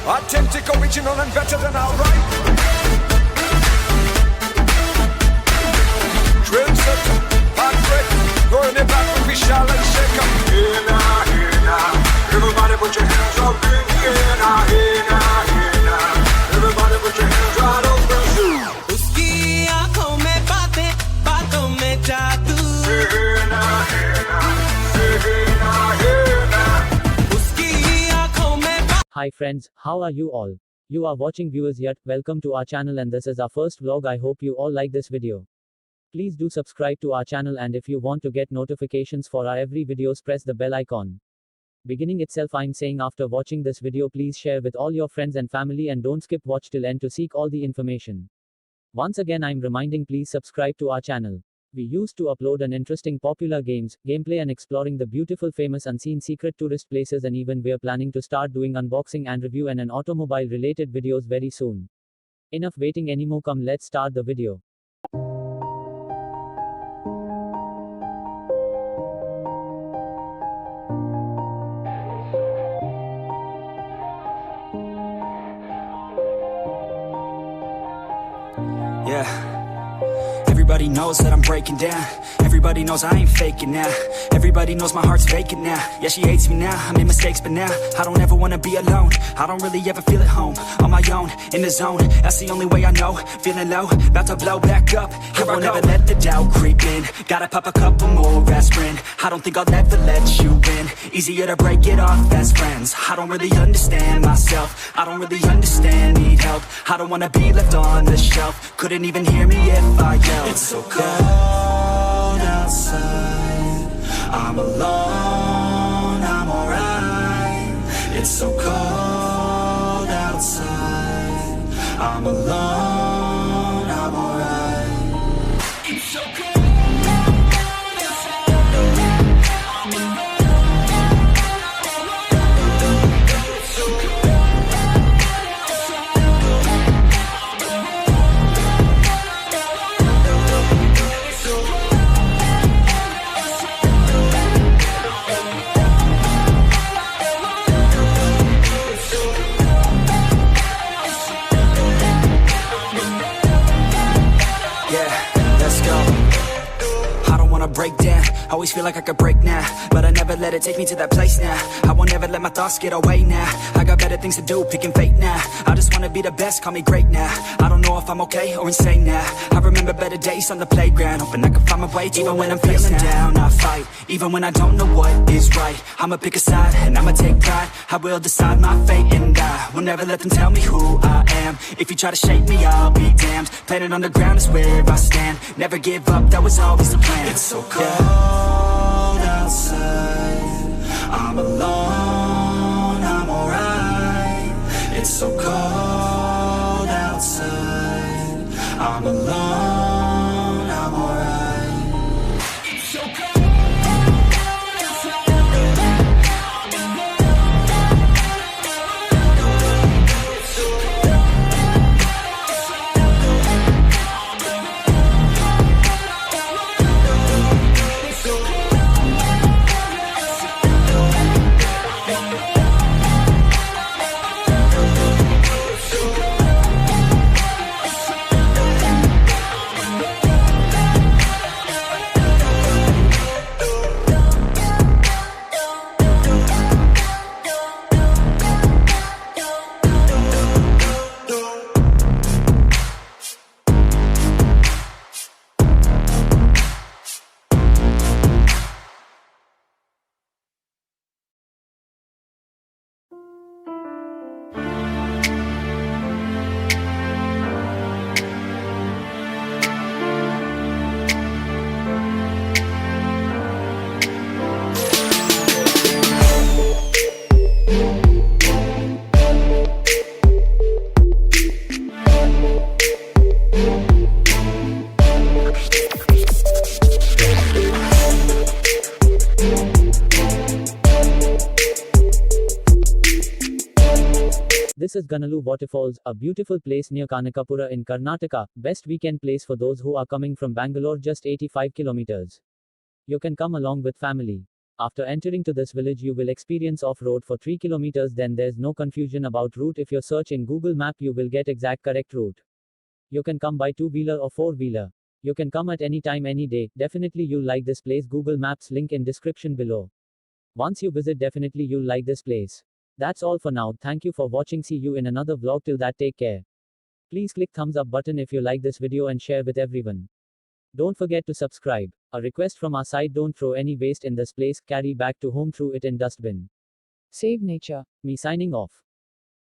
Authentic, original and better than alright. Trendsetter, hot break, throwing it back with Vishal and Shaker. Hey now, hey now, everybody put your hands up in here now, hey now, hey now, everybody put your hands right up in here. उसकी आँखों में बातें, बातों में जादू. Hey now, hey now, hey now, hey now. उसकी आँखों में Hi friends, how are you all? You are watching viewers yet, welcome to our channel and this is our first vlog. I hope you all like this video. Please do subscribe to our channel and if you want to get notifications for our every videos press the bell icon. Beginning itself I'm saying after watching this video please share with all your friends and family and don't skip watch till end to seek all the information. Once again I'm reminding please subscribe to our channel. We used to upload an interesting popular games, gameplay and exploring the beautiful famous unseen secret tourist places and even we're planning to start doing unboxing and review and an automobile related videos very soon. Enough waiting anymore, come let's start the video. Yeah. Everybody knows that I'm breaking down. Everybody knows I ain't faking now. Everybody knows my heart's vacant now. Yeah, she hates me now, I made mistakes but now I don't ever wanna be alone. I don't really ever feel at home. On my own, in the zone, that's the only way I know. Feeling low, about to blow back up. Here I won't ever let the doubt creep in. Gotta pop a couple more aspirin. I don't think I'll ever let you in. Easier to break it off best friends. I don't really understand myself. I don't really understand, need help. I don't wanna be left on the shelf. Couldn't even hear me if I yelled. It's so cold outside. I'm alone, I'm alright. It's so cold outside. I'm alone, I'm alright. It's so cold. Break down, always feel like I could break now, but I never let it take me to that place now. I won't ever let my thoughts get away now. I got better things to do, picking fate now. I just wanna be the best, call me great now. I don't know if I'm okay or insane now. I remember better days on the playground, hoping I can find my way. Even when I'm feeling down, I fight. Even when I don't know what is right, I'ma pick a side and I'ma take pride. I will decide my fate and I will never let them tell me who I am. If you try to shake me, I'll be damned. Planet on the ground is where I stand. Never give up, that was always the plan. It's so cold outside. I'm alone, I'm alright. It's so cold outside. I'm alone, I'm alright. It's so cold. This is Ganalu waterfalls, a beautiful place near KANAKAPURA in Karnataka, best weekend place for those who are coming from Bangalore, just 85 kilometers. You can come along with family. After entering to this village you will experience off-road for 3 kilometers, then there's no confusion about route. If you search in Google Map you will get exact correct route. You can come by 2-wheeler or 4-wheeler. You can come at any time any day. Definitely you'll like this place. Google Maps link in description below. Once you visit definitely you'll like this place. That's all for now. Thank you for watching. See you in another vlog. Till that take care. Please click thumbs up button if you like this video and share with everyone. Don't forget to subscribe. A request from our side, don't throw any waste in this place, carry back to home, throw it in dustbin. Save nature. Me signing off.